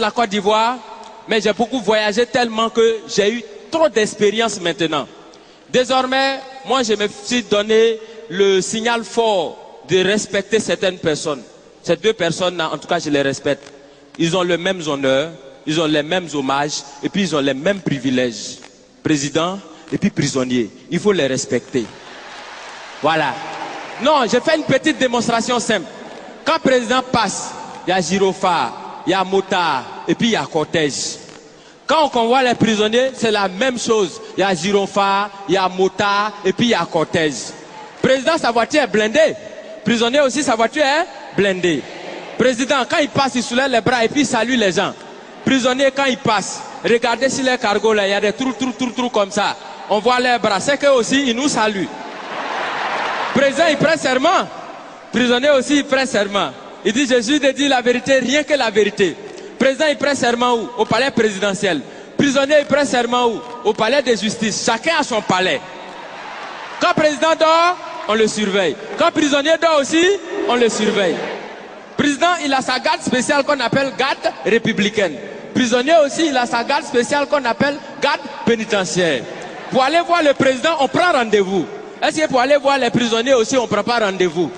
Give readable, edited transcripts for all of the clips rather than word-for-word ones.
la Côte d'Ivoire, mais j'ai beaucoup voyagé tellement que j'ai eu trop d'expérience maintenant. Désormais, moi je me suis donné le signal fort de respecter certaines personnes. Ces deux personnes-là, en tout cas, je les respecte. Ils ont les mêmes honneurs, ils ont les mêmes hommages, et puis ils ont les mêmes privilèges. Président et puis prisonnier. Il faut les respecter. Voilà. Non, je fais une petite démonstration simple. Quand le président passe, il y a gyrophare, il y a motard, et puis il y a cortège. Quand on convoie les prisonniers, c'est la même chose. Il y a gyrophare, il y a motard, et puis il y a cortège. Président, sa voiture est blindée. Prisonnier aussi, sa voiture est blindée. Président, quand il passe, il soulève les bras et puis il salue les gens. Prisonnier, quand il passe, regardez sur les cargos là, il y a des trous comme ça. On voit les bras, c'est qu'eux aussi, ils nous saluent. Président, il prend serment. Prisonnier aussi, il prend serment. Il dit, Jésus de dire la vérité, rien que la vérité. Président, il prend serment où? Au palais présidentiel. Prisonnier, il prend serment où? Au palais de justice. Chacun a son palais. Quand le président dort, on le surveille. Quand le prisonnier dort aussi, on le surveille. Président, il a sa garde spéciale qu'on appelle garde républicaine. Prisonnier aussi, il a sa garde spéciale qu'on appelle garde pénitentiaire. Pour aller voir le président, on prend rendez-vous. Est-ce que pour aller voir les prisonniers aussi, on ne prend pas rendez-vous?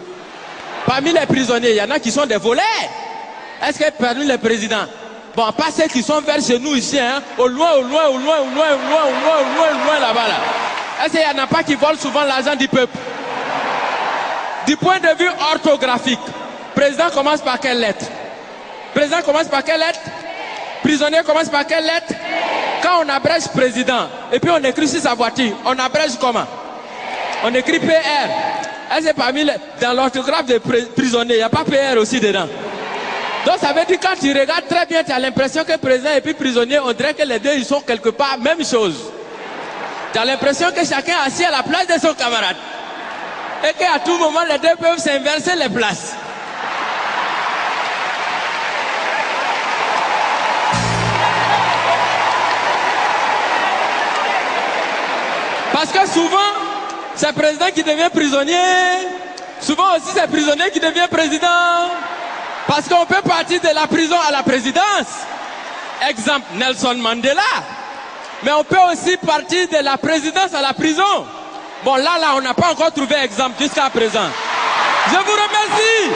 Parmi les prisonniers, il y en a qui sont des voleurs. Est-ce que parmi les présidents, bon, pas ceux qui sont vers chez nous ici, hein, au loin là-bas, là. Est-ce qu'il n'y en a pas qui volent souvent l'argent du peuple? Du point de vue orthographique, président commence par quelle lettre? Président commence par quelle lettre? Prisonnier commence par quelle lettre? Quand on abrège président, et puis on écrit sur sa voiture, on abrège comment? On écrit PR. Est-ce que parmi dans l'orthographe des prisonniers, il n'y a pas PR aussi dedans? Donc ça veut dire quand tu regardes très bien, tu as l'impression que président et puis prisonnier, on dirait que les deux ils sont quelque part même chose. Tu as l'impression que chacun est assis à la place de son camarade. Et qu'à tout moment, les deux peuvent s'inverser les places. Parce que souvent, c'est le président qui devient prisonnier. Souvent aussi, c'est le prisonnier qui devient président. Parce qu'on peut partir de la prison à la présidence. Exemple, Nelson Mandela. Mais on peut aussi partir de la présidence à la prison. Bon, là, on n'a pas encore trouvé exemple jusqu'à présent. Je vous remercie.